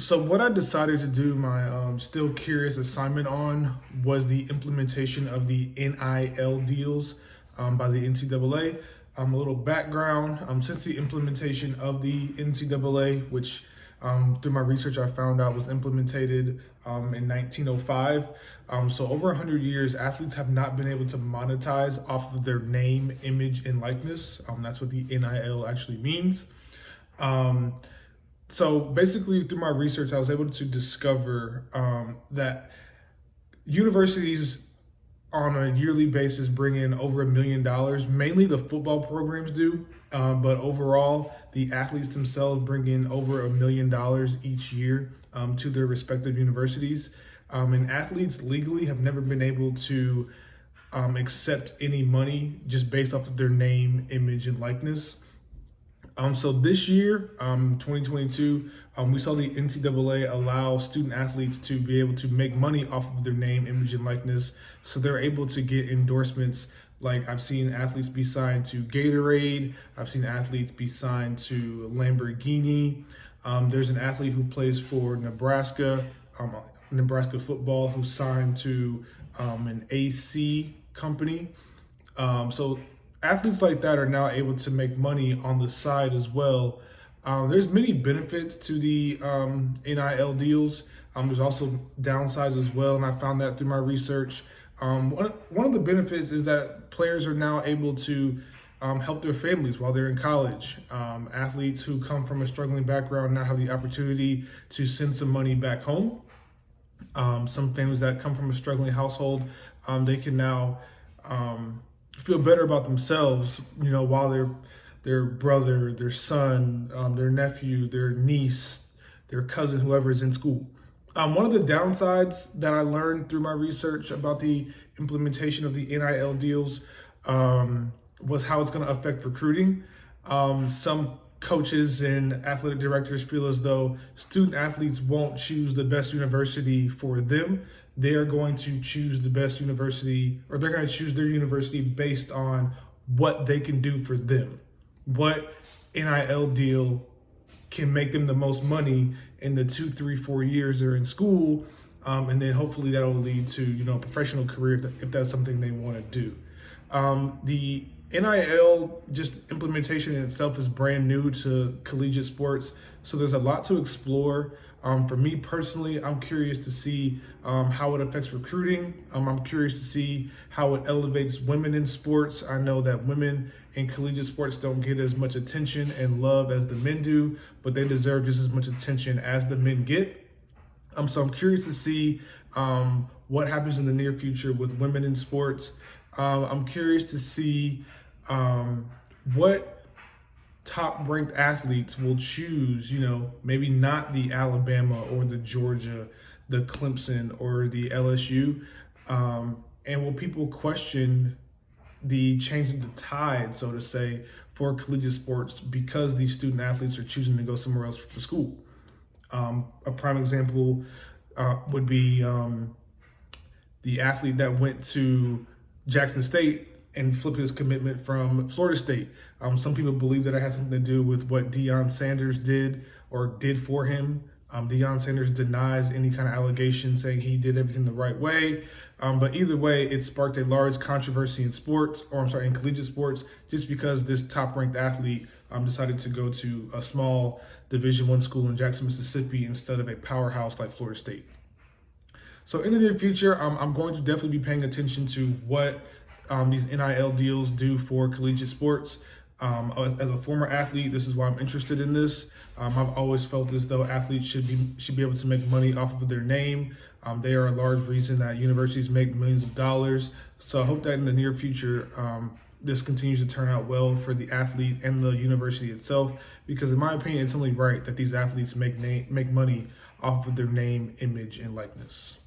So what I decided to do my still curious assignment on was the implementation of the NIL deals by the NCAA. A little background, since the implementation of the NCAA, which through my research I found out was implemented in 1905. So over 100 years, athletes have not been able to monetize off of their name, image, and likeness. That's what the NIL actually means. So basically, through my research, I was able to discover that universities on a yearly basis bring in over $1 million. Mainly the football programs do, but overall, the athletes themselves bring in over $1 million each year to their respective universities. And athletes legally have never been able to accept any money just based off of their name, image, and likeness. So this year, 2022, we saw the NCAA allow student athletes to be able to make money off of their name, image, and likeness. So they're able to get endorsements. Like I've seen athletes be signed to Gatorade. I've seen athletes be signed to Lamborghini. There's an athlete who plays for Nebraska, Nebraska football, who's signed to an AC company. So athletes like that are now able to make money on the side as well. There's many benefits to the NIL deals. There's also downsides as well, and I found that through my research. One of the benefits is that players are now able to help their families while they're in college. Athletes who come from a struggling background now have the opportunity to send some money back home. Some families that come from a struggling household, they can now feel better about themselves, while their brother, their son, their nephew, their niece, their cousin, whoever is in school. One of the downsides that I learned through my research about the implementation of the NIL deals was how it's going to affect recruiting. Some coaches and athletic directors feel as though student athletes won't choose the best university for them. They are going to choose the best university, or they're going to choose their university based on what they can do for them. What NIL deal can make them the most money in the 2, 3, 4 years they're in school, and then hopefully that will lead to a professional career if that's something they want to do. The NIL just implementation in itself is brand new to collegiate sports, so there's a lot to explore. For me personally, I'm curious to see how it affects recruiting. I'm curious to see how it elevates women in sports. I know that women in collegiate sports don't get as much attention and love as the men do, but they deserve just as much attention as the men get. So I'm curious to see what happens in the near future with women in sports. I'm curious to see what top-ranked athletes will choose, maybe not the Alabama or the Georgia, the Clemson or the LSU, and will people question the change of the tide, so to say, for collegiate sports because these student athletes are choosing to go somewhere else to school? A prime example would be the athlete that went to Jackson State and flipped his commitment from Florida State. Some people believe that it has something to do with what Deion Sanders did or did for him. Deion Sanders denies any kind of allegation saying he did everything the right way. But either way, it sparked a large controversy in in collegiate sports, just because this top-ranked athlete decided to go to a small Division I school in Jackson, Mississippi, instead of a powerhouse like Florida State. So in the near future, I'm going to definitely be paying attention to what these NIL deals do for collegiate sports. As a former athlete, this is why I'm interested in this. I've always felt as though athletes should be able to make money off of their name. They are a large reason that universities make millions of dollars. So I hope that in the near future, this continues to turn out well for the athlete and the university itself, because in my opinion, it's only right that these athletes make money off of their name, image, and likeness.